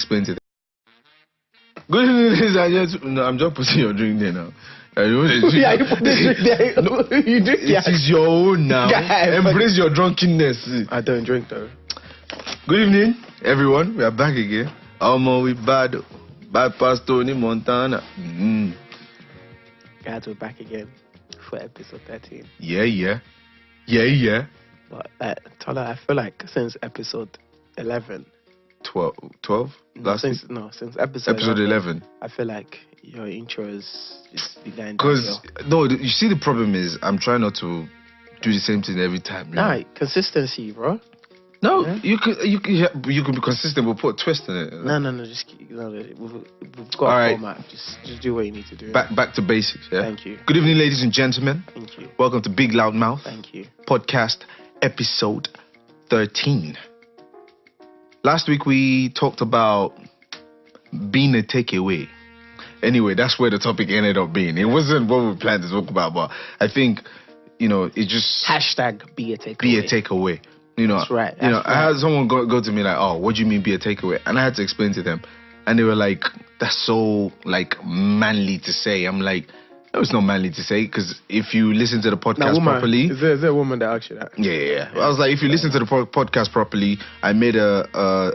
explain to them. Good evening, ladies and gentlemen. No, I'm just putting your drink there now. Yeah, you put the drink there. No, you drink it is your own now. Yeah, embrace your drunkenness. I don't drink though. Good evening, everyone. We are back again. With bad past Tony Montana. Guys, we're back again for episode 13. Yeah. But Tola, I feel like since episode 11. 12? Since episode 11. I feel like your intro is behind. Because, no, you see the problem is I'm trying not to do the same thing every time. Nah, consistency, bro. No, yeah? you can be consistent, but put a twist in it. No, just we've got a format. Just do what you need to do. Back to basics, yeah? Thank you. Good evening, ladies and gentlemen. Thank you. Welcome to BigloudMouth. Thank you. Podcast episode 13. Last week we talked about being a takeaway. Anyway, that's where the topic ended up being. It wasn't what we planned to talk about, but I think, it just... Hashtag be a takeaway. Be a takeaway. That's right. I had someone go to me like, oh, what do you mean be a takeaway? And I had to explain to them. And they were like, that's so, manly to say. I'm like, no, it's not manly to say, because if you listen to the podcast properly... Is there a woman that asked you that? Yeah. I was like, if you listen to the podcast properly, I made a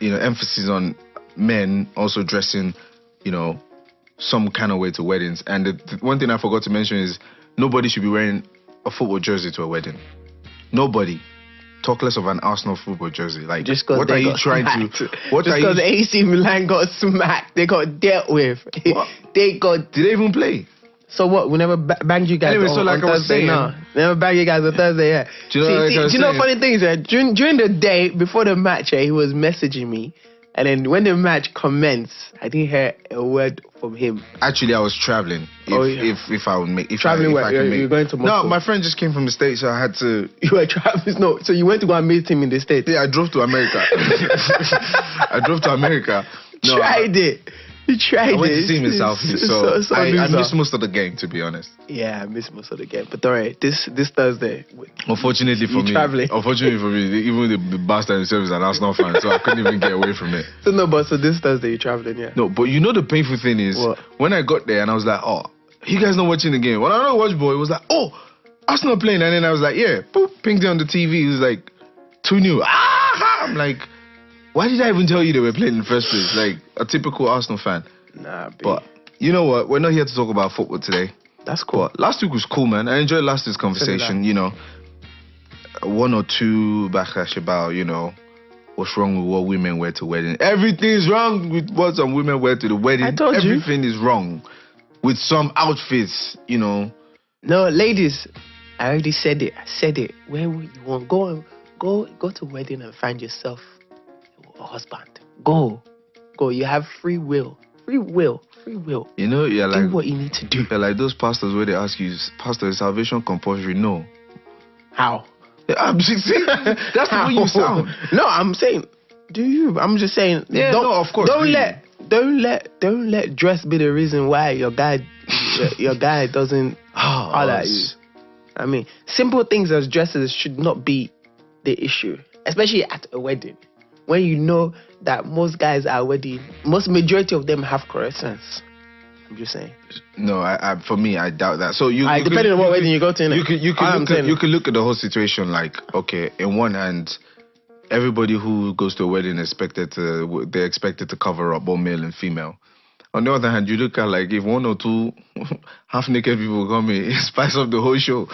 emphasis on men also dressing, some kind of way to weddings. And the one thing I forgot to mention is nobody should be wearing a football jersey to a wedding. Nobody. Talk less of an Arsenal football jersey. Just what are you trying smacked. to? Just because AC Milan got smacked, they got dealt with. What? Did they even play? So what? We never banged you guys anyway, on Thursday. No, never banged you guys on Thursday. Yeah. Do you know funny things? During the day before the match, he was messaging me, and then when the match commenced, I didn't hear a word from him. Actually, I was traveling. If I would make traveling, you're going to Moscow? No, my friend just came from the States, so I had to. You were traveling? No, so you went to go and meet him in the States? Yeah, I drove to America. No, tried it. You tried it. I went to see him in Southeast, so I missed most of the game, to be honest. Yeah, I missed most of the game. But alright, this Thursday. Unfortunately for me, even the bastard himself is an Arsenal fan, so I couldn't even get away from it. So this Thursday you're traveling, yeah? No, but the painful thing is, when I got there and I was like, oh, you guys not watching the game. When I don't watch ball, it was like, oh, Arsenal playing. And then I was like, yeah, boop, pinged it on the TV. It was like 2-0. I'm like, why did I even tell you they were playing in the first place? Like a typical Arsenal fan. Nah, babe. But you know what? We're not here to talk about football today. That's cool. But last week was cool, man. I enjoyed last week's conversation. One or two backlash about, what's wrong with what women wear to wedding. Everything's wrong with what some women wear to the wedding. I told you. Everything is wrong with some outfits, No, ladies, I already said it. Where would you want? Go to wedding and find yourself a husband. Go. You have free will. You're like, do what you need to do. You're like those pastors where they ask you, Pastor, is salvation compulsory? No. How? That's the way you sound. No, I'm saying, do you? I'm just saying. Yeah, no, of course. Don't let dress be the reason why your guy doesn't holler at you. I mean, simple things as dresses should not be the issue, especially at a wedding. When you know that most guys at a wedding, majority of them have croissants. I'm just saying. No, for me, I doubt that. So depending on what wedding you go to, you can look at the whole situation like, okay, in one hand, everybody who goes to a wedding they're expected to cover up, both male and female. On the other hand, you look at like if one or two half-naked people come in, spice up the whole show.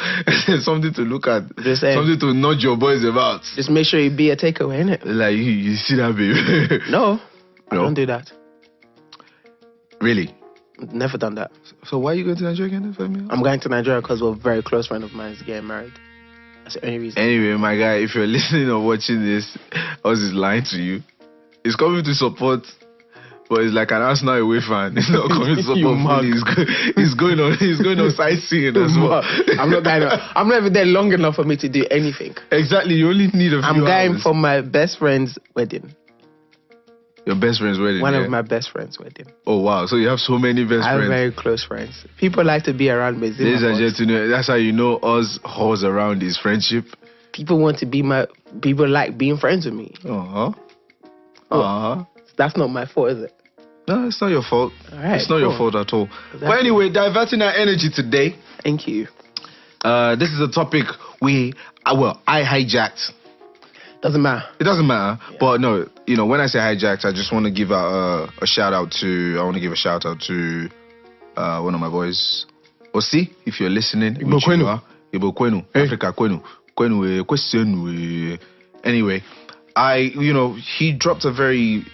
Something to look at, something to nudge your boys about. Just make sure you be a takeaway, innit? Like you see that, baby? No, I don't do that. Really? Never done that. So why are you going to Nigeria again? I'm going to Nigeria because a very close friend of mine is getting married. That's the only reason. Anyway, my guy, if you're listening or watching this, Oz is lying to you. He's coming to support. But it's like an Arsenal away fan. He's not coming to support fully. He's going on sightseeing as well. I'm not even there long enough for me to do anything. Exactly. You only need a few I'm going hours. for my best friend's wedding. Your best friend's wedding? One of my best friend's wedding. Oh, wow. So you have so many best friends. I have very close friends. People like to be around me. Ladies and gentlemen, that's how you know us halls around his friendship. People want to be people like being friends with me. Uh-huh. Uh-huh. that's not my fault, is it? No, it's not your fault. All right, it's not your fault at all. Exactly. But anyway, diverting our energy today. Thank you. This is a topic I hijacked. Doesn't matter. It doesn't matter. Yeah. But no, when I say hijacked, I just want to give out a shout out to. I want to give a shout out to one of my boys. Osi, if you're listening, which you are. Ibo Kwenu, Africa Kwenu. Kwenu, question. Anyway, he dropped a very,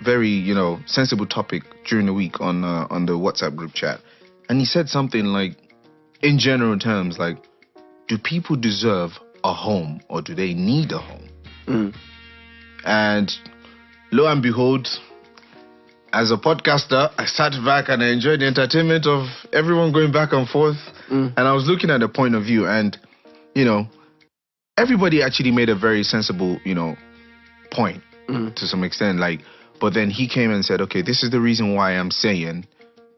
very, sensible topic during the week on the WhatsApp group chat. And he said something like, in general terms, like, do people deserve a home or do they need a home? And lo and behold, as a podcaster, I sat back and I enjoyed the entertainment of everyone going back and forth. And I was looking at the point of view and, everybody actually made a very sensible, point to some extent. Like, but then he came and said, okay, this is the reason why I'm saying,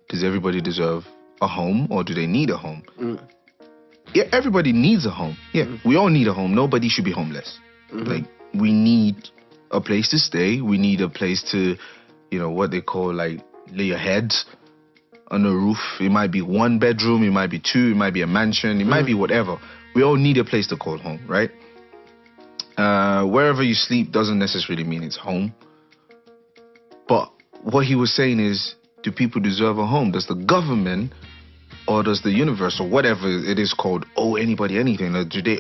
does everybody deserve a home or do they need a home? Yeah, everybody needs a home. Yeah, we all need a home. Nobody should be homeless. Like, we need a place to stay. We need a place to, what they call, like, lay your head on a roof. It might be 1 bedroom. It might be 2. It might be a mansion. It might be whatever. We all need a place to call home, right? Wherever you sleep doesn't necessarily mean it's home. But what he was saying is, do people deserve a home? Does the government or does the universe or whatever it is called owe anybody anything? Or do they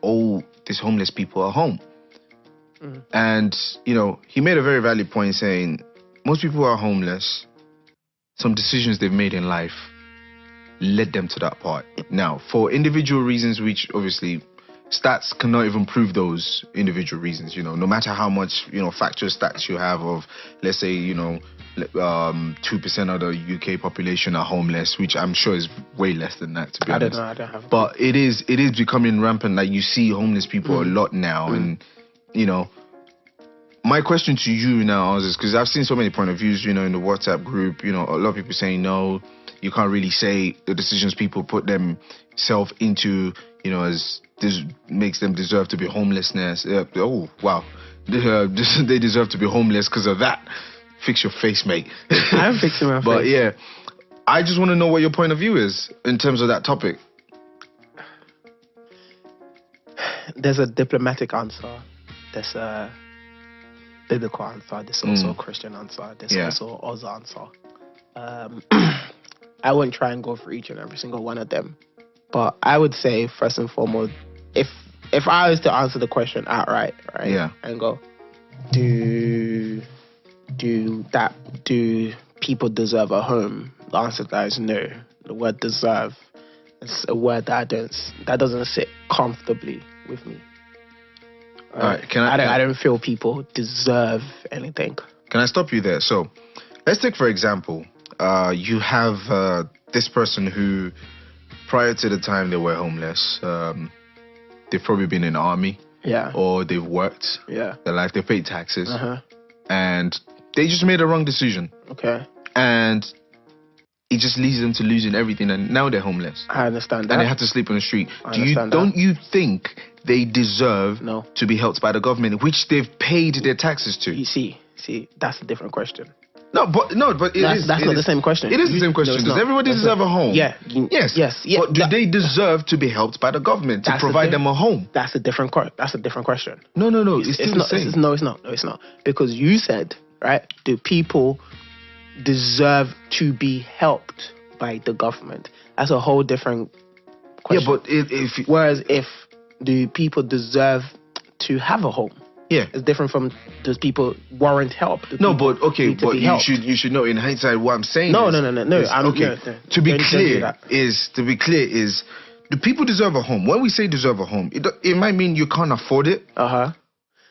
owe these homeless people a home? And, he made a very valid point saying most people who are homeless, some decisions they've made in life led them to that part. Now, for individual reasons, which obviously stats cannot even prove those individual reasons, no matter how much, factual stats you have of, let's say, 2% of the UK population are homeless, which I'm sure is way less than that, to be honest. I don't have. But it is becoming rampant. Like, you see homeless people a lot now, and my question to you now is because I've seen so many point of views, in the WhatsApp group, a lot of people saying no, you can't really say the decisions people put themselves into, as this makes them deserve to be homelessness. Oh wow, they deserve to be homeless because of that. Fix your face, mate. I'm fixing my face. But yeah, I just want to know what your point of view is in terms of that topic. There's a diplomatic answer. There's a biblical answer. There's also a Christian answer. There's also Oz answer. I wouldn't try and go for each and every single one of them. But I would say, first and foremost, if I was to answer the question outright, right? Yeah. And go, do people deserve a home? The answer to that is no. The word deserve is a word that doesn't sit comfortably with me. All right. I don't feel people deserve anything. Can I stop you there? So, let's take for example, you have this person who, prior to the time they were homeless, they've probably been in the army. Yeah. Or they've worked. Yeah. Their life, they paid taxes. And they just made a wrong decision. Okay. And it just leads them to losing everything, and now they're homeless. I understand that. And they have to sleep on the street. Don't you think they deserve to be helped by the government, which they've paid their taxes to? You see, that's a different question. That's not the same question. It is the same question. Does everybody deserve a home? Yeah. Yes. But do they deserve to be helped by the government to provide them a home? That's a different question. No. It's still the same. No, it's not. Because you said, right, do people deserve to be helped by the government? That's a whole different question. Yeah, but whereas if do people deserve to have a home? Yeah, it's different from does people warrant help? You should know in hindsight what I'm saying. No. To be clear is do people deserve a home? When we say deserve a home, it might mean you can't afford it.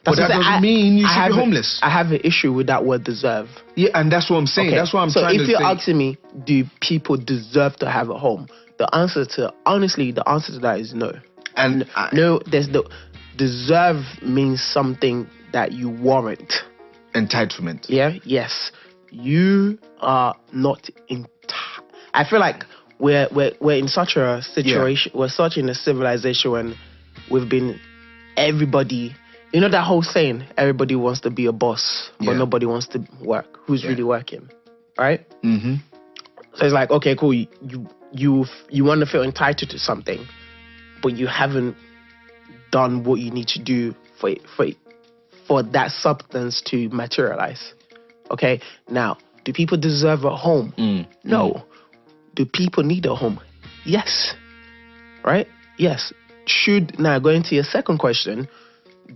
But that doesn't mean you should be homeless. I have an issue with that word deserve. Yeah, and that's what I'm saying. That's what I'm trying to say. So if you're asking me, do people deserve to have a home? The answer to that is no. And no, there's no. Deserve means something that you warrant. Entitlement. Yeah. Yes. You are not I feel like we're in such a situation. Yeah. We're such in a civilization when we've been everybody You know that whole saying, everybody wants to be a boss, but Yeah. nobody wants to work. Who's really working, right? Mm-hmm. So it's like, okay, cool. You want to feel entitled to something, but you haven't done what you need to do for that substance to materialize. Okay. Now, do people deserve a home? No. Do people need a home? Yes. Right? Yes. Now going to your second question,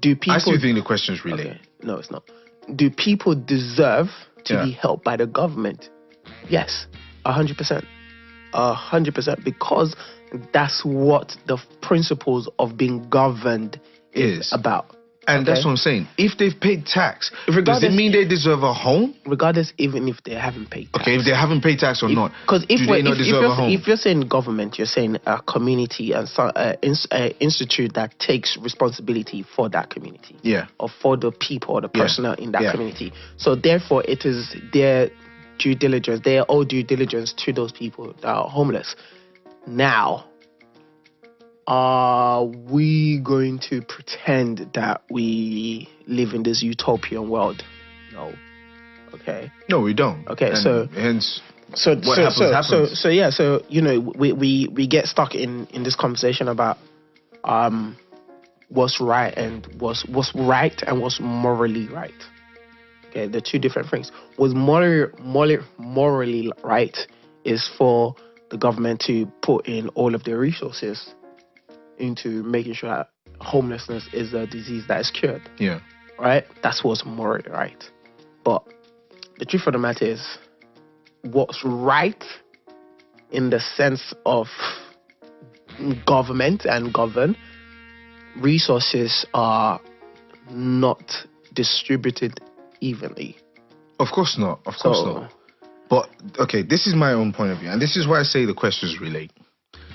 do people... I still think the question is related. Okay. No, it's not. Do people deserve to be helped by the government? Yes. 100%. 100%. Because that's what the principles of being governed is about. And that's what I'm saying. If they've paid tax, does it mean they deserve a home? Regardless, even if they haven't paid tax. Okay, if they haven't paid tax or not, because do they not deserve a home? If you're saying government, you're saying a community and institute that takes responsibility for that community. Yeah. Or for the people or the personnel in that community. So therefore, it is their due diligence, their own due diligence to those people that are homeless. Now, are we going to pretend that we live in this utopian world? No. Okay. No, we don't. Okay, and so hence what happens. So you know, we get stuck in this conversation about what's right and what's right and what's morally right. Okay, the two different things. What's morally right is for the government to put in all of their resources into making sure that homelessness is a disease that is cured. Yeah. Right? That's what's morally right. But the truth of the matter is, what's right in the sense of government and govern, resources are not distributed evenly. Of course not. Of course not. But, okay, this is my own point of view. And this is why I say the questions relate.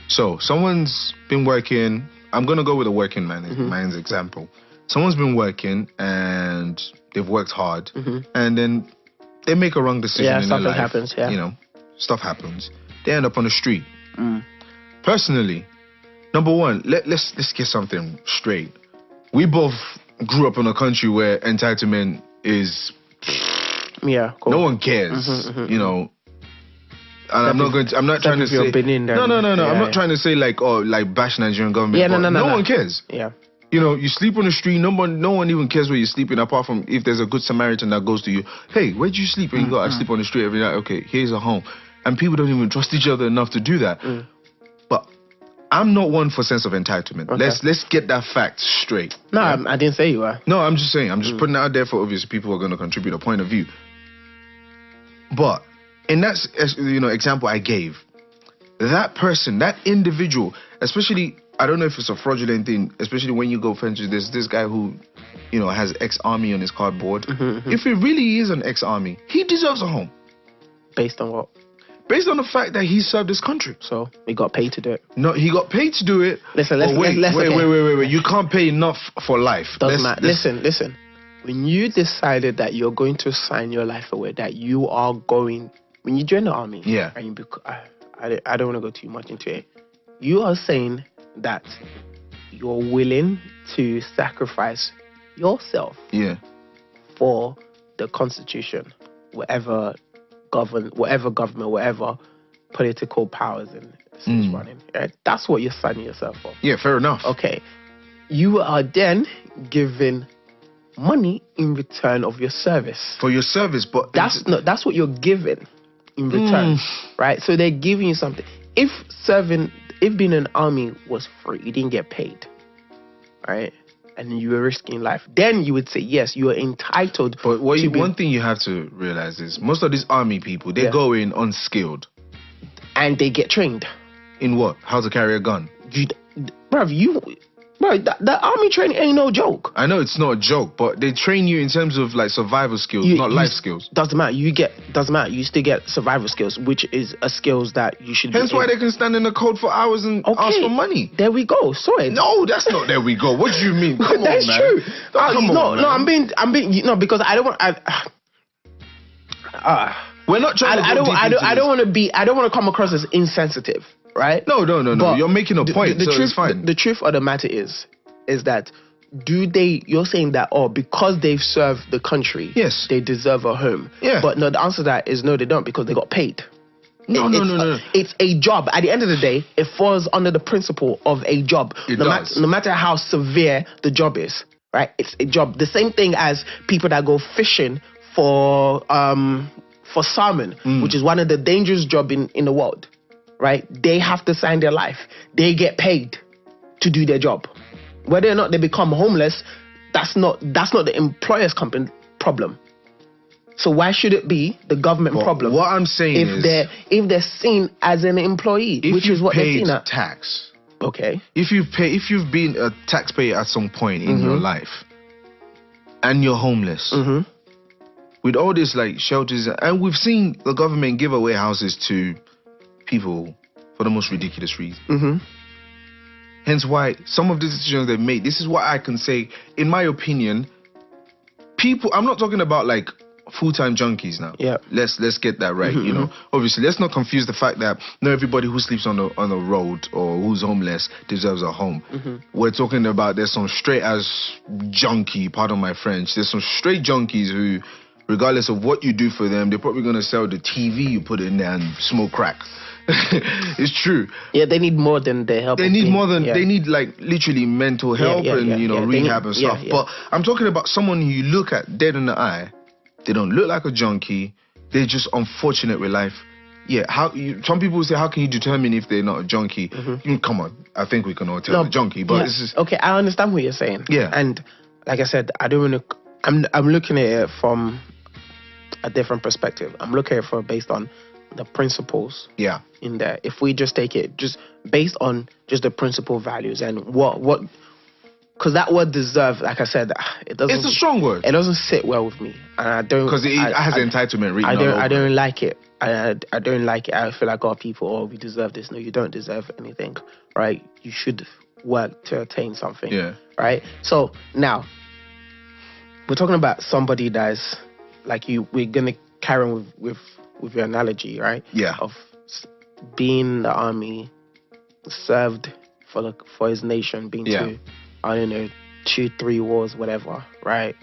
So, someone's been working. I'm going to go with a working man's example. Someone's been working and they've worked hard. And then they make a wrong decision in their life. Happens, you know, stuff happens. They end up on the street. Personally, number one, let's get something straight. We both grew up in a country where entitlement is... cool. No one cares, you know. And I'm not trying to say... No. I'm not trying to say like bash Nigerian government. No one cares. Yeah. You know, you sleep on the street, no one even cares where you're sleeping, apart from if there's a good Samaritan that goes to you, hey, where'd you sleep? And you go, I sleep on the street every night. Okay, here's a home. And people don't even trust each other enough to do that. But I'm not one for sense of entitlement. Okay. Let's get that fact straight. No, yeah? I didn't say you were. No, I'm just saying. I'm just putting it out there for obvious people who are going to contribute a point of view. But in that example I gave, that person, that individual, especially, I don't know if it's a fraudulent thing, especially when you go fence, there's this guy who, you know, has ex-army on his cardboard. If he really is an ex-army, he deserves a home. Based on what? Based on the fact that he served his country. So he got paid to do it. No, he got paid to do it. Listen, wait. You can't pay enough for life. Doesn't matter. Listen. When you decided that you're going to sign your life away, that you are going, when you join the army, and I don't want to go too much into it. You are saying that you're willing to sacrifice yourself, for the Constitution, whatever government, whatever political powers and running. Right? That's what you're signing yourself for. Yeah, fair enough. Okay, you are then given money in return of your service. For your service, but that's what you're given in return, right? So they're giving you something. If being an army was free, you didn't get paid, right? And you were risking life, then you would say yes, you are entitled. But one thing you have to realize is most of these army people, they go in unskilled, and they get trained in what? How to carry a gun? Bro, the army training ain't no joke. I know it's not a joke, but they train you in terms of like survival skills, not life skills. Doesn't matter. You still get survival skills, which is a skills that you should. Hence why they can stand in the cold for hours and ask for money. There we go. Sorry. No, that's not there we go. What do you mean? Come that's on, man. True. Come on, man. I'm being because I don't want. We're not trying I don't want to come across as insensitive. Right? No. You're making a point, so it's fine. The truth of the matter is that you're saying that, because they've served the country, Yes. they deserve a home. Yeah. But no, the answer to that is no, they don't, because they got paid. No. It's a job. At the end of the day, it falls under the principle of a job. It no does. matter how severe the job is, right? It's a job. The same thing as people that go fishing for salmon, which is one of the dangerous jobs in the world, right? They have to sign their life. They get paid to do their job. Whether or not they become homeless, that's not the employer's problem. So why should it be the government problem? What I'm saying if they're seen as an employee, which is what they're seen at. Tax. Okay. If you've been a taxpayer at some point in your life, and you're homeless, with all this like shelters, and we've seen the government give away houses to people for the most ridiculous reason. Hence why some of the decisions they've made. This is what I can say, in my opinion. People, I'm not talking about like full-time junkies now. Yeah. Let's get that right. You know, obviously, let's not confuse the fact that not everybody who sleeps on the road or who's homeless deserves a home. We're talking about there's some straight as junkie. Pardon my French. There's some straight junkies who, regardless of what you do for them, they're probably gonna sell the TV you put in there and smoke crack. It's true. Yeah, they need more than the help. They need more than they need, like literally mental help and rehab and stuff. But I'm talking about someone who you look at dead in the eye. They don't look like a junkie. They're just unfortunate with life. Yeah, some people say, how can you determine if they're not a junkie? Come on, I think we can all tell a junkie. But this is okay. I understand what you're saying. Yeah, and like I said, I don't want to. I'm looking at it from a different perspective. I'm looking at it based on the principles. Yeah. In there, if we just take it just based on just the principal values and what. Because that word deserve, like I said, it doesn't. It's a strong word. It doesn't sit well with me, and I don't. Because it has entitlement written all over. I don't like it. I don't like it. I feel like people, we deserve this. No, you don't deserve anything, right? You should work to attain something. Yeah. Right. So now we're talking about somebody that's like you. We're gonna carry on with your analogy, right? Yeah. Of being in the army, served for his nation, being to, I don't know, 2-3 wars, whatever, right?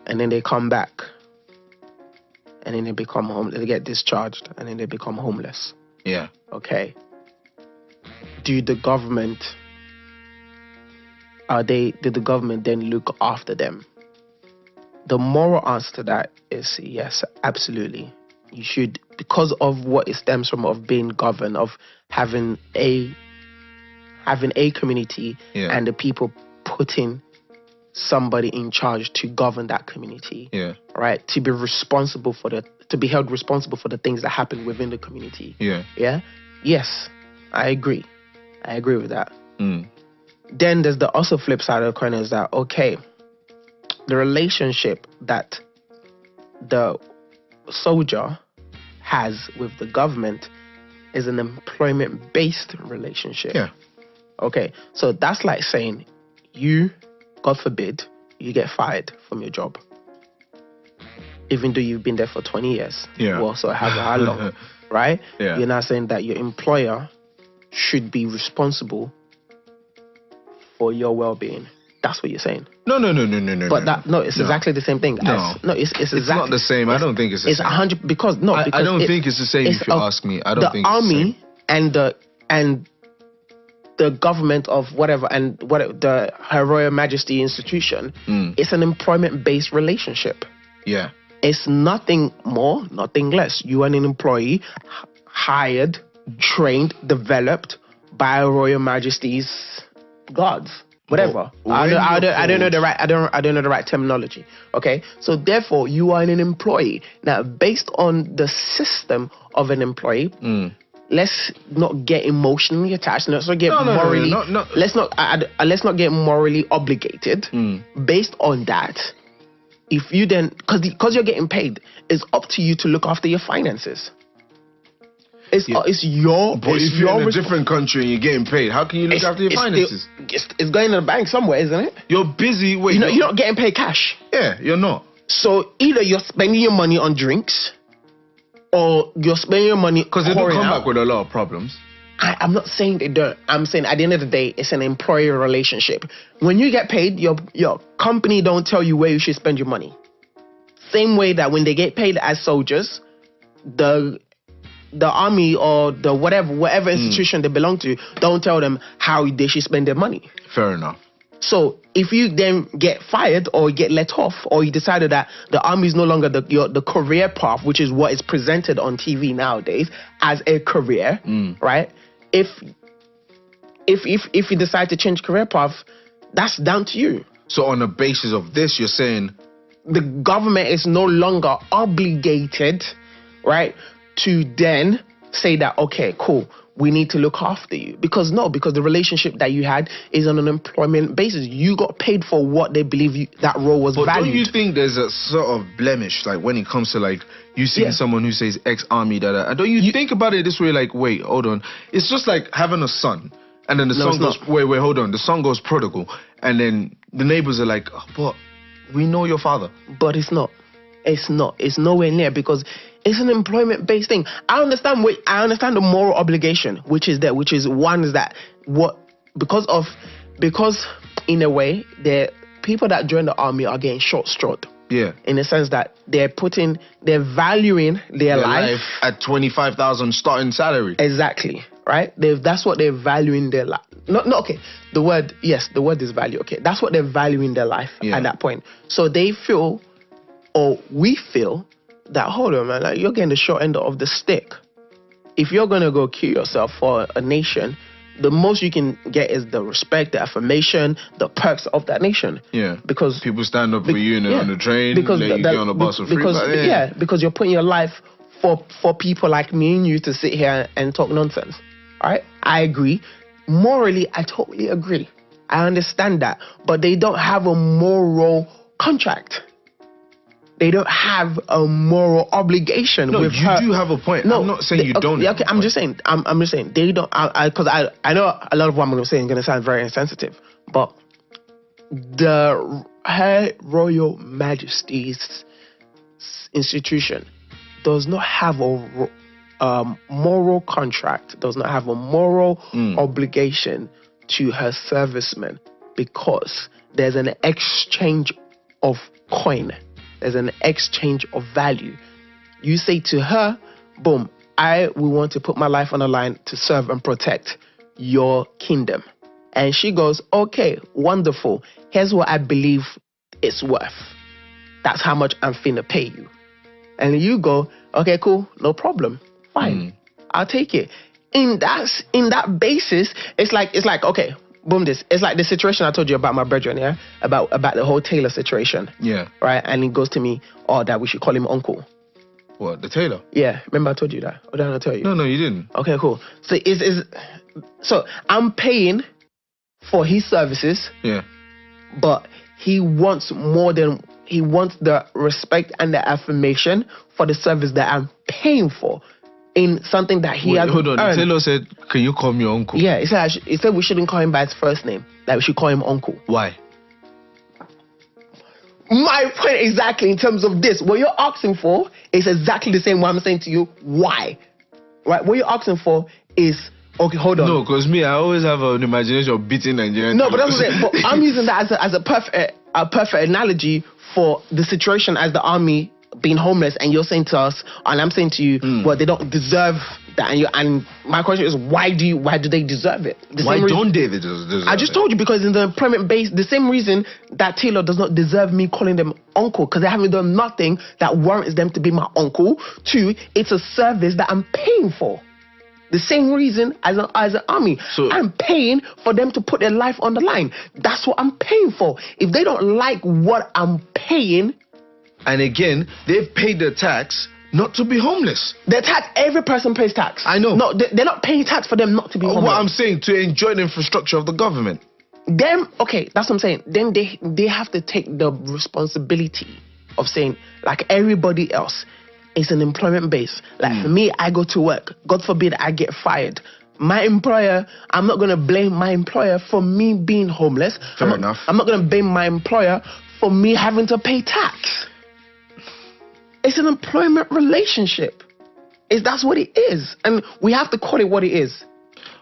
And then they come back, and then they become homeless. They get discharged, and then they become homeless. Yeah. Okay. Did the government then look after them? The moral answer to that is yes, absolutely. You should, because of what it stems from, of being governed, of having a community and the people putting somebody in charge to govern that community. Yeah. Right? To be held responsible for the things that happen within the community. Yeah. Yeah? Yes. I agree with that. Mm. Then there's the also flip side of the coin is that, okay, the relationship that the soldier has with the government is an employment-based relationship. Yeah. Okay, so that's like saying you, God forbid, you get fired from your job. Even though you've been there for 20 years. Yeah. Well, so how long, right? Yeah. You're not saying that your employer should be responsible for your well-being. That's what you're saying. No. But it's exactly the same thing. It's exactly. It's not the same. I don't think it's the same. It's 100 because I don't think it's the same. If you ask me, I don't think it's the same. The army and the government of whatever the Her Royal Majesty institution. It's an employment-based relationship. Yeah. It's nothing more, nothing less. You are an employee, hired, trained, developed by Her Royal Majesty's guards. Whatever. I don't know the right terminology. Okay? So therefore you are an employee. Now, based on the system of an employee, let's not get emotionally attached. Let's not get morally let's not get morally obligated. Based on that, if you then because you're getting paid, it's up to you to look after your finances. It's your. But if you're in a different country and you're getting paid, how can you look after your finances? It's going in the bank somewhere, isn't it? You're busy. Wait, you're not getting paid cash. Yeah, you're not. So either you're spending your money on drinks, or you're spending your money because they don't come back with a lot of problems. I'm not saying they don't. I'm saying at the end of the day, it's an employer relationship. When you get paid, your company don't tell you where you should spend your money. Same way that when they get paid as soldiers, the army or the whatever institution they belong to don't tell them how they should spend their money. Fair enough. So if you then get fired or get let off, or you decided that the army is no longer the career path, which is what is presented on TV nowadays as a career, right? If you decide to change career path, that's down to you. So on the basis of this, you're saying the government is no longer obligated, right, to then say that, okay, cool, we need to look after you. Because the relationship that you had is on an employment basis. You got paid for what they believe that role was valued. Don't you think there's a sort of blemish, like when it comes to like you seeing someone who says ex-army, and don't you think about it this way, like, wait, hold on. It's just like having a son, and then the son goes, wait, hold on. The son goes prodigal, and then the neighbors are like, oh, but we know your father. But it's not. It's not. It's nowhere near, because it's an employment-based thing. I understand the moral obligation, which is because in a way, the people that join the army are getting short-strawed. Yeah. In the sense that they're valuing their life at 25,000 starting salary. Exactly. Right? That's what they're valuing their life. No, okay. The word is value. Okay. That's what they're valuing their life at that point. So they feel, or we feel, that, hold on, man, like, you're getting the short end of the stick. If you're going to go kill yourself for a nation, the most you can get is the respect, the affirmation, the perks of that nation. Yeah. Because people stand up for you on the train, let you get on the bus for free. Because you're putting your life for people like me and you to sit here and talk nonsense. All right? I agree. Morally, I totally agree. I understand that. But they don't have a moral contract. They don't have a moral obligation with her. No, you do have a point. No, I'm not saying you don't. Okay, I'm just saying they don't. Because I know a lot of what I'm going to say is going to sound very insensitive, but Her Royal Majesty's institution does not have a moral contract, does not have a moral obligation to her servicemen, because there's an exchange of coin. There's an exchange of value. You say to her, boom, I will want to put my life on the line to serve and protect your kingdom. And she goes, okay, wonderful. Here's what I believe it's worth. That's how much I'm finna pay you. And you go, okay, cool, no problem. Fine. I'll take it. In that basis, it's like, okay, boom, it's like the situation I told you about my brethren, yeah? About the whole tailor situation. Yeah. Right? And he goes to me, that we should call him uncle. What, the tailor? Yeah. Remember I told you that? Or did I not tell you? No, you didn't. Okay, cool. So I'm paying for his services. Yeah. But he wants the respect and the affirmation for the service that I'm paying for. In something that he has. Hold on, the tailor said, can you call me uncle? Yeah, he said we shouldn't call him by his first name, that we should call him uncle. Why? My point exactly in terms of this. What you're asking for is exactly the same what I'm saying to you. Why? Right? What you're asking for is, okay, hold on. No, because me, I always have an imagination of beating Nigerian. No, but that's what I'm saying. But I'm using that as a perfect analogy for the situation as the army being homeless, and you're saying to us, and I'm saying to you, well, they don't deserve that. And my question is, why do they deserve it? Why don't they deserve it? I just told you, because in the employment base, the same reason that Taylor does not deserve me calling them uncle, because they haven't done nothing that warrants them to be my uncle. Two, it's a service that I'm paying for. The same reason as an army. So I'm paying for them to put their life on the line. That's what I'm paying for. If they don't like what I'm paying... And again, they've paid their tax not to be homeless. Their tax, every person pays tax. I know. No, they're not paying tax for them not to be homeless. What I'm saying, to enjoy the infrastructure of the government. Okay, that's what I'm saying. Then they have to take the responsibility of saying, like everybody else, it's an employment base. Like for me, I go to work. God forbid I get fired. My employer, I'm not going to blame my employer for me being homeless. Fair enough. I'm not going to blame my employer for me having to pay tax. It's an employment relationship. That's what it is. And we have to call it what it is.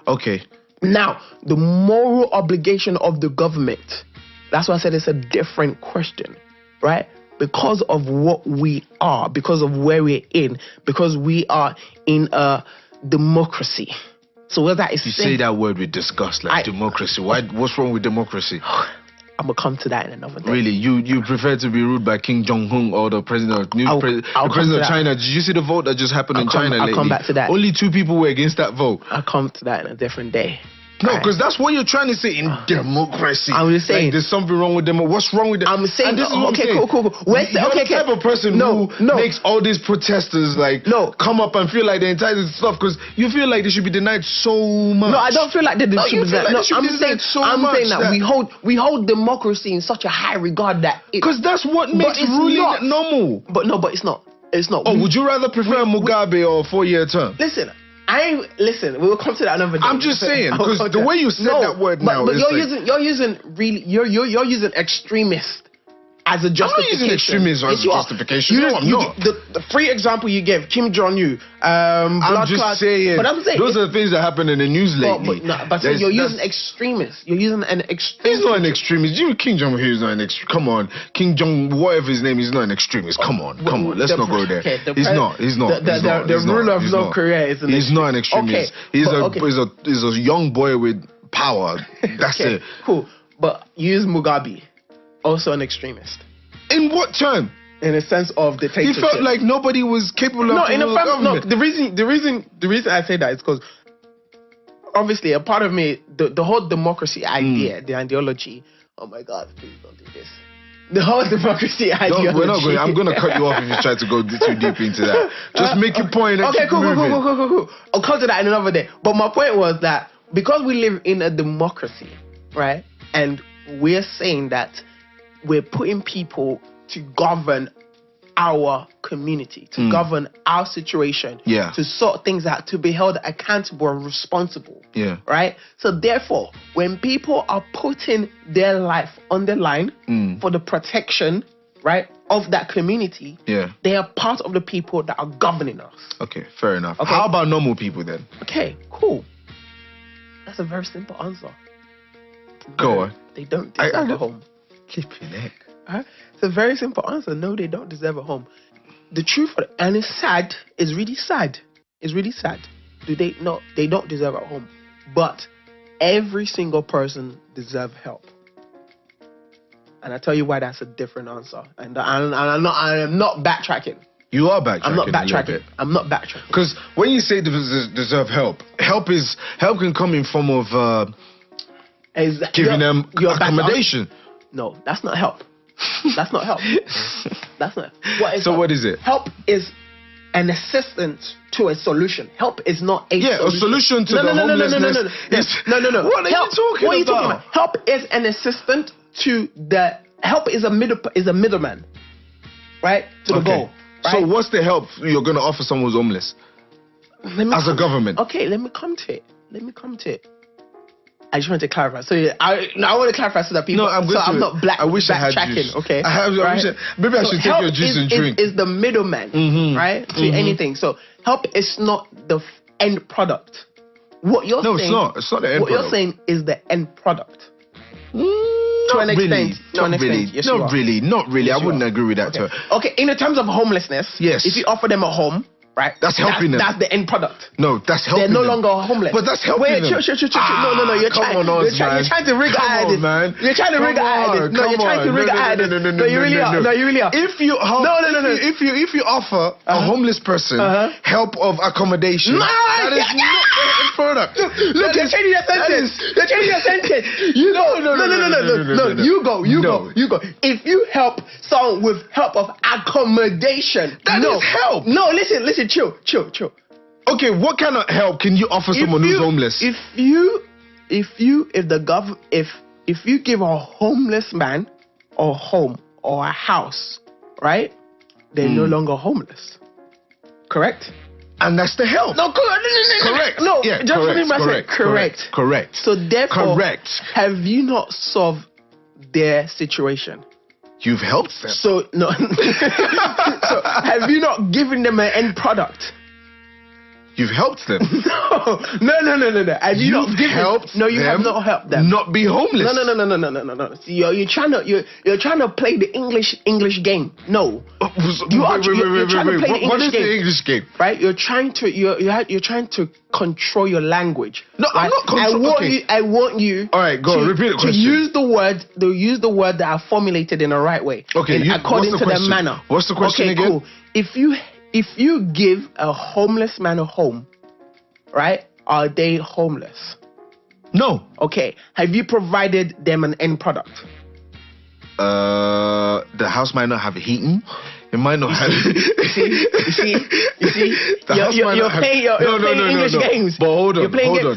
Okay. Now, the moral obligation of the government, that's why I said it's a different question, right? Because of what we are, because of where we're in, because we are in a democracy. So whether that is You say that word with disgust, like democracy. What's wrong with democracy? I'm gonna come to that in another day. Really, you prefer to be ruled by King Jong-un or the president of the president of China? Did you see the vote that just happened in China lately? I'll come back to that. Only 2 people were against that vote. I'll come to that in a different day. No, because that's what you're trying to say in democracy. I'm just saying, like, there's something wrong with them. What's wrong with them? I'm saying, this is what okay, I'm saying. cool. You're the type of person who makes all these protesters come up and feel like they're entitled to stuff because you feel like they should be denied so much. No, I don't feel like they should be denied. I'm saying that we hold democracy in such a high regard that because that's what makes ruling normal. But it's not. It's not. Oh, would you rather prefer Mugabe or a 4-year term? Listen. We will come to that another day. I'm just saying because the way you said that word but you're using extremist as a justification. I'm not using extremism as a justification. No, I'm not. The free example you gave, Kim Jong-un, I'm just saying. But I'm saying those are the things that happen in the news lately. But you're using extremist. You're using an extremist. He's not an extremist. Kim Jong-un is not an extremist. Come on, King Jong, whatever his name, is not an extremist. Come on. Let's not go there. Okay, he's not. The ruler of North Korea is an extremist. He's not an extremist. He's a young boy with power. That's it. Cool. But use Mugabe. Also an extremist. In what term? In a sense of dictatorship. He felt like nobody was capable of government. The reason I say that is because obviously a part of me, the whole democracy idea, the ideology. Oh my God! Please don't do this. The whole democracy ideology. We're not going. I'm going to cut you off if you try to go too deep into that. Just make your point. And okay, cool. I'll come to that in another day. But my point was that because we live in a democracy, right, and we're saying that we're putting people to govern our community, to govern our situation, to sort things out, to be held accountable and responsible. Yeah. Right? So therefore, when people are putting their life on the line for the protection, right, of that community, they are part of the people that are governing us. Okay, fair enough. Okay. How about normal people then? Okay, cool. That's a very simple answer. Go on. They don't deserve a home. Keep your neck. It's a very simple answer. No, they don't deserve a home. The truth, and it's sad. It's really sad. It's really sad. No, they don't deserve a home. But every single person deserves help. And I tell you why that's a different answer. And I am not backtracking. You are backtracking. I'm not backtracking. I'm not backtracking. Because when you say deserve help, help can come in form of giving them accommodation. No, that's not help. That's not help. That's not. What is it? Help is an assistance to a solution. Help is not a solution. A solution to the homelessness. No. What are you talking about? Help is an assistant to the. Help is a middleman, right? To the goal. Right? So what's the help you're going to offer someone who's homeless? As a government. Okay, let me come to it. I just want to clarify. So I want to clarify so that people. No, I'm not backtracking. Okay. Maybe I should take your juice and drink. Is the middleman, right, to anything. So help is not the end product. What you're saying? No, it's not. It's not the end product. What you're saying is the end product. To an extent. Yes, not really. Yes, I wouldn't agree with that. Okay. Okay. In the terms of homelessness, yes. If you offer them a home. Right, that's helping them. That's the end product. No, that's helping them. They're no longer homeless. But that's helping them. No. You're trying to rig eyed. You're trying to rig eyed. No, you're trying to rig eyed. No, you really are. No, you really are. If you if you offer a homeless person help of accommodation, that is not the end product. Look, you're changing your sentence. You're changing your sentence. No. You go. If you help someone with help of accommodation, that is help. No, listen. Chill. Okay, what kind of help can you offer someone who's homeless? If you give a homeless man a home or a house, right? They're no longer homeless. Correct? And that's the help. No, correct. No, yeah, correct. So therefore, have you not solved their situation? You've helped them. So no. So have you not given them an end product? You've helped them. No. Have you not helped No, you have not helped them. Not be homeless. No. See, you're trying to play the English game. No. You're trying to play the English game. What is the English game? Right? You're trying to control your language. No, right? I'm not controlling. I want you. All right, go on, repeat the question. To use the word that are formulated in the right way. Okay, according to the manner. What's the question again? Cool. If you give a homeless man a home, right? Are they homeless? No. Okay. Have you provided them an end product? The house might not have heating. It might not have. You see. You're playing English games. But hold on.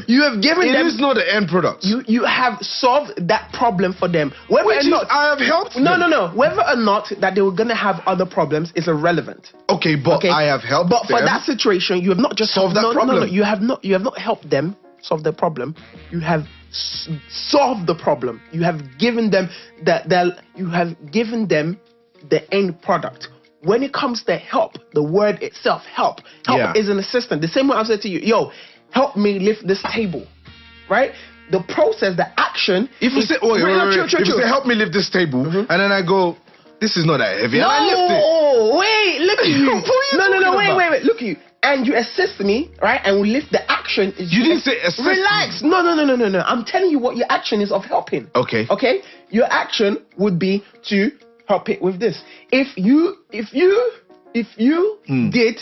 You have given them. It is not the end product. You have solved that problem for them. I have helped them. No. Whether or not that they were gonna have other problems is irrelevant. Okay, but I have helped them. But for that situation, you have not just solved that problem. No, you have not helped them solve the problem. You have solved the problem. You have given them the end product. When it comes to help, the word itself, help is an assistant. The same way I've said to you, yo, help me lift this table, right? The process, the action. If you say, if you say, help me lift this table, and then I go, this is not that heavy, and I lift it. No, wait, look at you. No, wait, look at you. And you assist me, right? And we lift the action. You didn't say assist. Relax. No. I'm telling you what your action is of helping. Okay. Your action would be to help it with this. If you did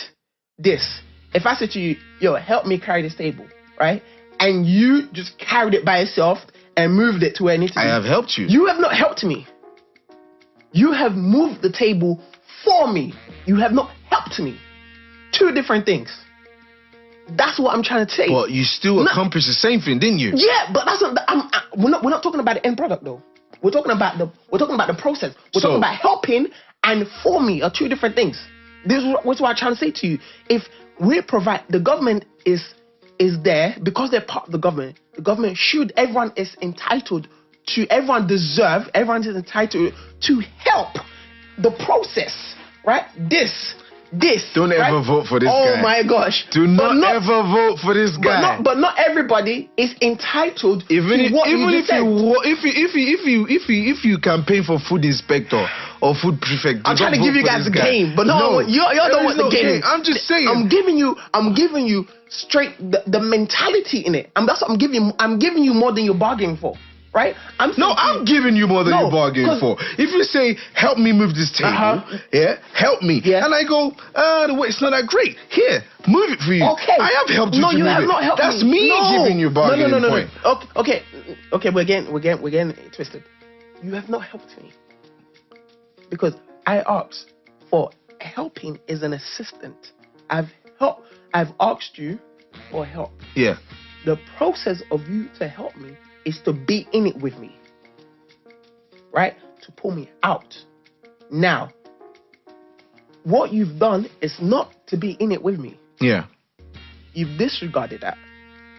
this, if I said to you, yo, help me carry this table, right? And you just carried it by yourself and moved it to where it needs to be. I have helped you. You have not helped me. You have moved the table for me. You have not helped me. Two different things. That's what I'm trying to say. But you still accomplished the same thing, didn't you? Yeah, but that's not. We're not talking about the end product though. We're talking about the process. We're talking about helping and for me are two different things. This is what I'm trying to say to you. If we provide, the government is there because they're part of the government. The government everyone is entitled to help the process, right? This. Don't ever vote for this guy. Oh my gosh. Do not ever vote for this guy. But not everybody is entitled to what if you campaign for food inspector or food prefect. I'm trying to give you guys the game, but no, you don't want the game. I'm just saying. I'm giving you straight the mentality in it. And that's what I'm giving you more than you're bargaining for. Right? I'm giving you more than you're bargaining for. If you say, help me move this table, help me. Yeah. And I go, it's not that great. Here, move it for you. Okay. I have helped you. No, you have not helped me. That's me giving you bargaining point. Okay, we're getting it twisted. You have not helped me. Because I asked for helping as an assistant. I've asked you for help. Yeah. The process of you to help me is to be in it with me, right? To pull me out. Now, what you've done is not to be in it with me. Yeah. You've disregarded that.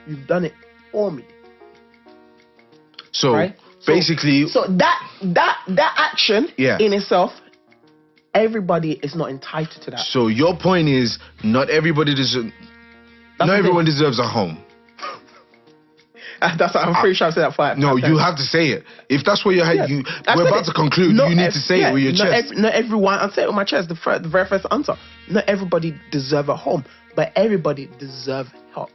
You've done it for me. So, right? Basically... So that action in itself, everybody is not entitled to that. So your point is, not everyone deserves a home. I'm pretty sure I said that 5 times. No, you have to say it. If that's what we're about to conclude, you need to say it with your chest. Not everyone, I'll say it with my chest, the very first answer. Not everybody deserves a home, but everybody deserves help.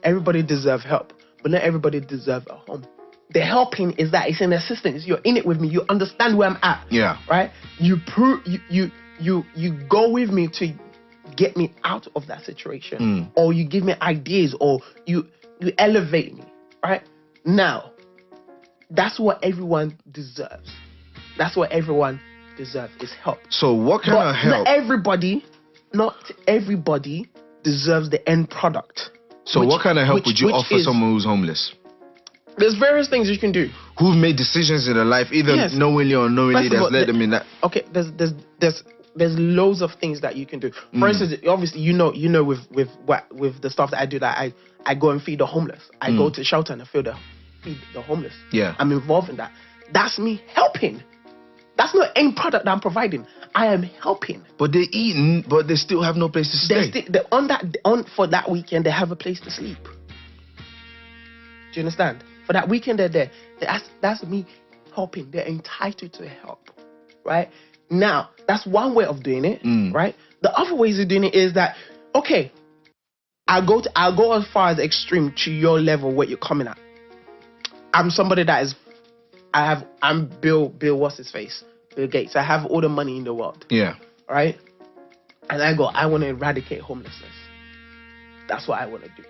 Everybody deserves help, but not everybody deserves a home. The helping is that it's an assistance. You're in it with me. You understand where I'm at. Yeah. Right? You go with me to get me out of that situation, or you give me ideas, or you elevate me, right? Now, that's what everyone deserves. That's what everyone deserves is help. So what kind of help? Not everybody deserves the end product. So what kind of help would you offer someone who's homeless? There's various things you can do. Who've made decisions in their life, either knowingly or unknowingly, that's led them in that. Okay, there's loads of things that you can do. For instance, obviously, you know, with the stuff that I do, that I go and feed the homeless. I go to shelter and feed the homeless. Yeah, I'm involved in that. That's me helping. That's not end product that I'm providing. I am helping. But they're eating, but they still have no place to stay. For that weekend, they have a place to sleep. Do you understand? For that weekend, they're there. That's me helping. They're entitled to help, right? Now, that's one way of doing it, right? The other ways of doing it is that, okay, I'll go as far as extreme to your level where you're coming at. I'm somebody I'm Bill, what's his face? Bill Gates. I have all the money in the world. Yeah. Right? And I want to eradicate homelessness. That's what I want to do.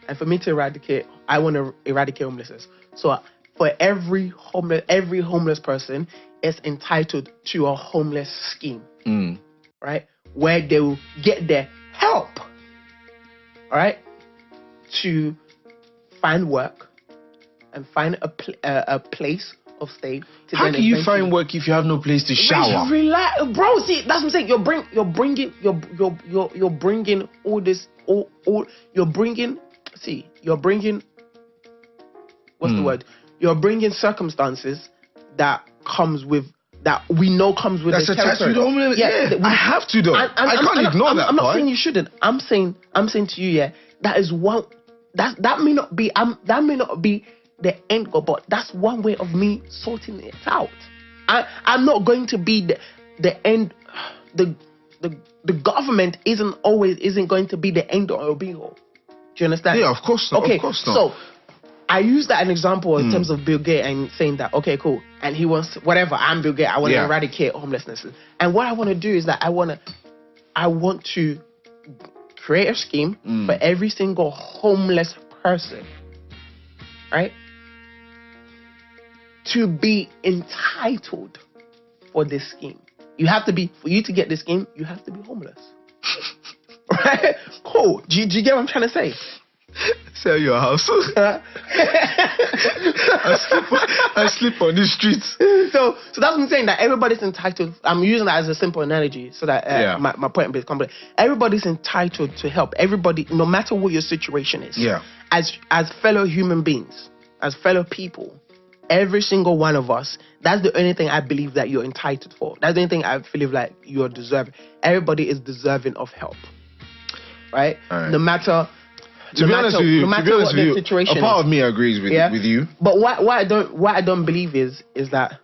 And for me to I want to eradicate homelessness. So for every homeless person is entitled to a homeless scheme. Right? Where they will get their help. All right? To find work and find a place of stay. How can you find work if you have no place to shower? Relax, bro. See, that's what I'm saying. You're bringing all this. You're bringing. What's the word? You're bringing circumstances that we know comes with. That's attached with homelessness. Yeah, I have to though. I can't ignore that. I'm not saying you shouldn't. I'm saying to you, yeah, that is one. That may not be. That may not be the end goal, but that's one way of me sorting it out. I'm not going to be the end. The government isn't going to be the end or be all. Do you understand? Yeah, of course not. Okay, of course not. So I use that as an example in terms of Bill Gates and saying that, okay, cool, and he wants whatever. I'm Bill Gates. I want to eradicate homelessness, and what I want to do is that I want to create a scheme for every single homeless person, right? To be entitled for this scheme. For you to get this scheme, you have to be homeless. Right? Cool. Do you get what I'm trying to say? Sell your house. I sleep on the streets. So that's what I'm saying, that everybody's entitled. I'm using that as a simple analogy so that my point is complete. Everybody's entitled to help. Everybody, no matter what your situation is. Yeah. As fellow human beings, as fellow people, every single one of us, that's the only thing I believe that you're entitled for. That's the only thing I feel like you're deserving. Everybody is deserving of help. Right? No matter what the situation, a part of me agrees with you. But what I don't believe is that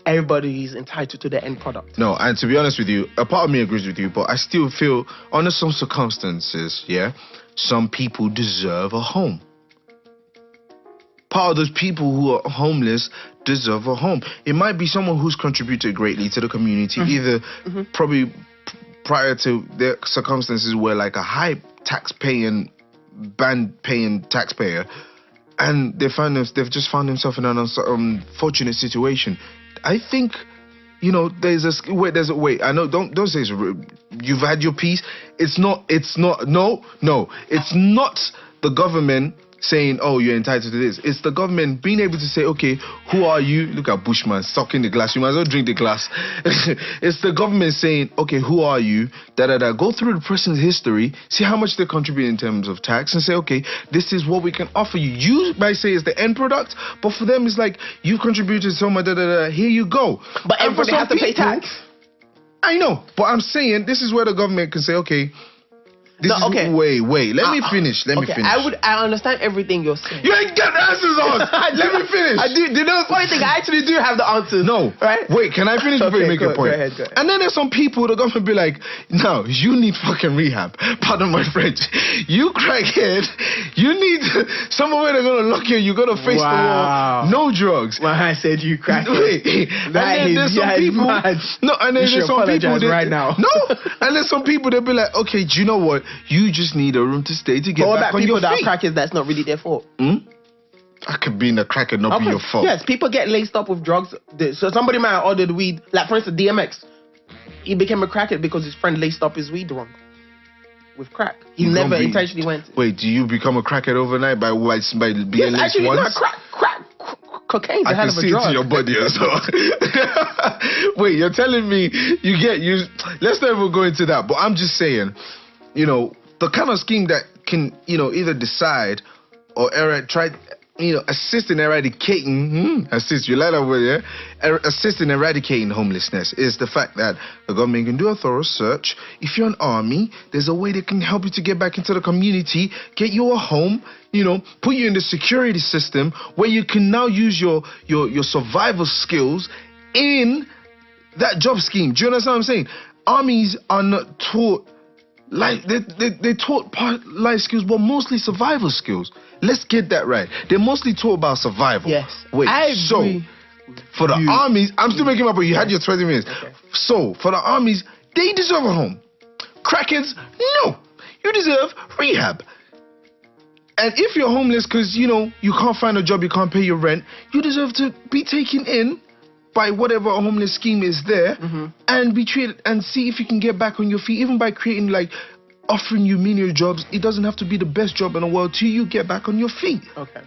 everybody is entitled to the end product. No, and to be honest with you, a part of me agrees with you, but I still feel under some circumstances, some people deserve a home. Part of those people who are homeless deserve a home. It might be someone who's contributed greatly to the community, either probably prior to their circumstances were like a high tax-paying, band-paying taxpayer, and they've just found themselves in an unfortunate situation. I think, there's a way. I know. Don't say you've had your piece. It's not. It's not the government saying, oh, you're entitled to this. It's the government being able to say, okay, who are you? Look at Bushman sucking the glass. You might as well drink the glass. It's the government saying, okay, who are you? Go through the person's history, see how much they contribute in terms of tax, and say, okay, this is what we can offer you. You might say it's the end product, but for them, it's like, you contributed so much, here you go. But everybody has to pay tax. I know, but I'm saying this is where the government can say, okay, wait. Let me finish. I understand everything you're saying. You ain't got the answers on. Let me finish. I do. You know the funny thing? I actually do have the answers. No. Right? Wait, can I finish before you make your point? Go ahead. And then there's some people, the government be like, no, you need fucking rehab. Pardon my French. You crackhead. You need somewhere where they're going to lock you. You're going to face the wall. No drugs. Well, I said you crackhead. Wait. And then there's some people. No, and then there's some people right now. No. And there's some people, they'll be like, okay, do you know what? You just need a room to stay to get back on your feet. But what about people that are crackers that's not really their fault? I could be in a crack and not be your fault. Yes, people get laced up with drugs. So somebody might have ordered weed, like for instance, DMX. He became a crackhead because his friend laced up his weed wrong with crack. He never intentionally went. Wait, do you become a crackhead overnight by being laced actually, once? Crack. Cocaine's a hell of a drug. I can see it to your body as well. Wait, you're telling me let's not even go into that. But I'm just saying, the kind of scheme that can, either decide or assist in eradicating, assist, you like that word, yeah? Assist in eradicating homelessness is the fact that the government can do a thorough search. If you're an army, there's a way they can help you to get back into the community, get you a home, put you in the security system where you can now use your survival skills in that job scheme. Do you understand what I'm saying? Armies are not taught, like, they taught life skills, but mostly survival skills. Let's get that right. They're mostly taught about survival. Yes. Wait, I so agree. for the armies, I'm still making my point. You had your 20 minutes. Okay. So for the armies, they deserve a home. Crackheads, no. You deserve rehab. And if you're homeless because, you can't find a job, you can't pay your rent, you deserve to be taken in by whatever a homeless scheme is there and be treated and see if you can get back on your feet, even by creating, like, offering you menial jobs. It doesn't have to be the best job in the world till you get back on your feet. Okay.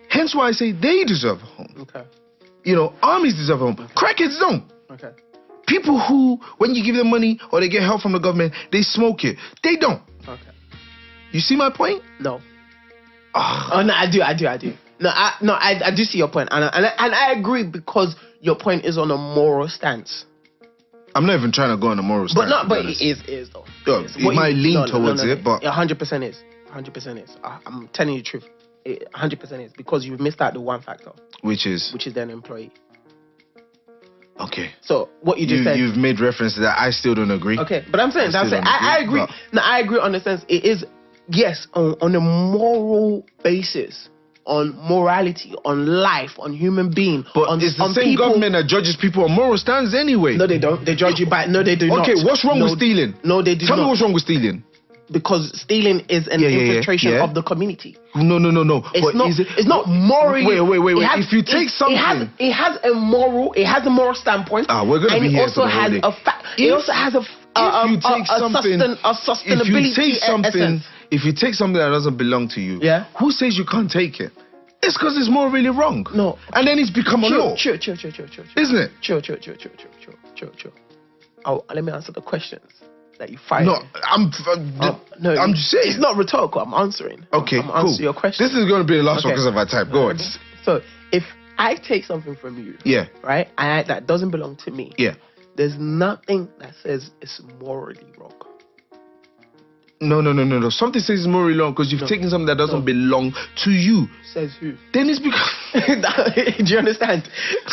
Hence why I say they deserve a home. Okay. Armies deserve a home. Okay. Crackheads don't. Okay. People who, when you give them money or they get help from the government, they smoke it. They don't. Okay. You see my point? No. Oh, no, I do. No, I do see your point, and I agree because your point is on a moral stance. I'm not even trying to go on a moral stance. But it is though. It might lean towards it, but 100% is. 100% is. I'm telling you the truth. 100% is because you've missed out the one factor, which is an employee. Okay. So what you just said, you've made reference to that. I still don't agree. Okay, but I'm saying I agree. No, I agree on the sense it is, yes, on a moral basis, on morality, on life, on human being. But it's the same government that judges people on moral stands anyway. No, they don't. They judge you by. No, they do not. Okay, what's wrong with stealing? No, they do not. Tell me what's wrong with stealing. Because stealing is an infiltration of the community. No. It's not moral. Wait. If you take something, it has a moral standpoint. We're gonna be here for the whole day. It also has a sustainability essence. If you take something that doesn't belong to you, who says you can't take it? It's because it's morally wrong. No. And then it's become a law. Sure. Isn't it? Sure. Oh, let me answer the questions that you fired. No, I'm just saying. It's not rhetorical. I'm answering. Okay, I'm answering your question. This is going to be the last one because of our time. Go on. So, if I take something from you, right, and that doesn't belong to me, there's nothing that says it's morally wrong. No. Something says it's morally wrong because you've taken something that doesn't belong to you. Says who? Then it's because... Do you understand?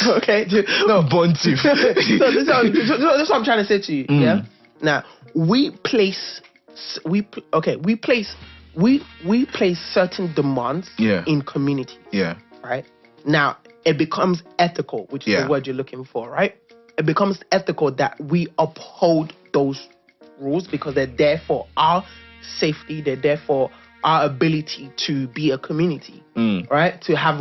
Okay. Bunty. So this is what I'm trying to say to you. Yeah. Now we place certain demands in community. Yeah. Right. Now it becomes ethical, which is the word you're looking for. Right. It becomes ethical that we uphold those rules because they're there for our safety. They're there for our ability to be a community, right? To have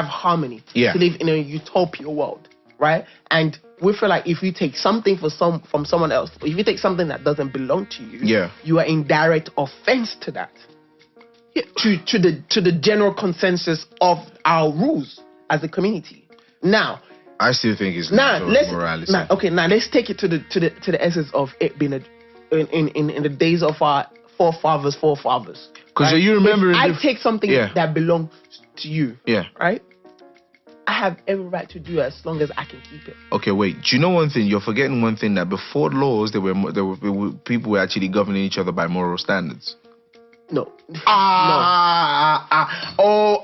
harmony, to live in a utopia world, right? And we feel like if you take something from someone else, if you take something that doesn't belong to you, you are in direct offense to that, to the general consensus of our rules as a community. Now, I still think it's morality. Now let's take it to the essence of it being in the days of our forefathers. Because you remember, I take something that belongs to you. Yeah. Right. I have every right to do it as long as I can keep it. Okay, wait. Do you know one thing? You're forgetting one thing, that before laws, there were people were actually governing each other by moral standards. No. Oh,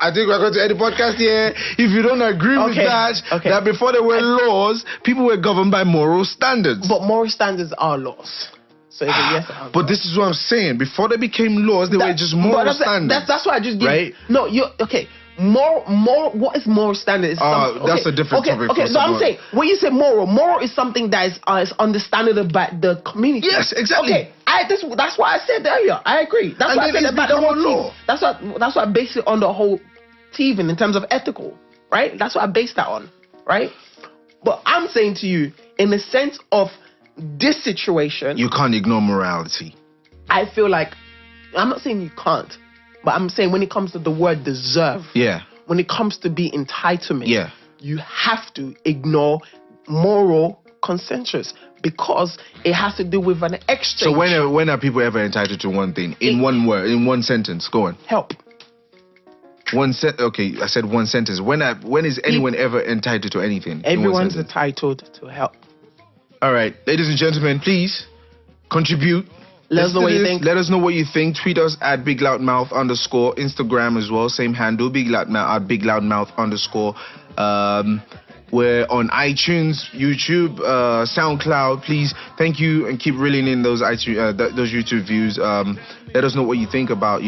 I think we're going to end the podcast here. If you don't agree with that before there were laws, people were governed by moral standards. But moral standards are laws. So it's a yes or no. But this is what I'm saying. Before they became laws, they were just moral standards. That's why I just give you. No, okay. More. What is moral standard? That's a different topic. Okay, so I'm saying when you say moral is something that is understandable by the community. Yes, exactly. Okay, that's why I said earlier. I agree. That's why I said about the whole law. That's why I based it on the whole thieving in terms of ethical, right? That's what I based that on, right? But I'm saying to you, in the sense of this situation, you can't ignore morality. I feel like, I'm not saying you can't, but I'm saying when it comes to the word deserve, when it comes to be entitlement, you have to ignore moral consensus because it has to do with an exchange. So when are people ever entitled to one thing? In one word, in one sentence, go on. Help. Okay, I said one sentence. When is anyone ever entitled to anything? Everyone's entitled to help. All right, ladies and gentlemen, please contribute. Let us know what you think. Let us know what you think. Tweet us at BigloudMouth_. Instagram as well, same handle, BigloudMouth_. We're on iTunes, YouTube, SoundCloud. Please, thank you, and keep reeling in those those YouTube views. Let us know what you think about,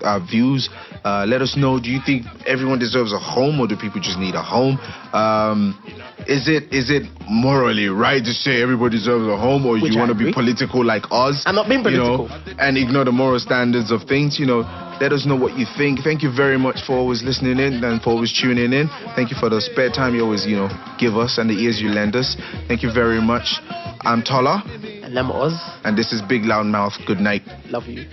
our views. Let us know, do you think everyone deserves a home, or do people just need a home? Is it morally right to say everybody deserves a home, or you want to be political like us? I'm not being political. And ignore the moral standards of things, Let us know what you think. Thank you very much for always listening in and for always tuning in. Thank you for the spare time you always, give us and the ears you lend us. Thank you very much. I'm Tola. And I'm Oz. And this is Big Loud Mouth. Good night. Love you.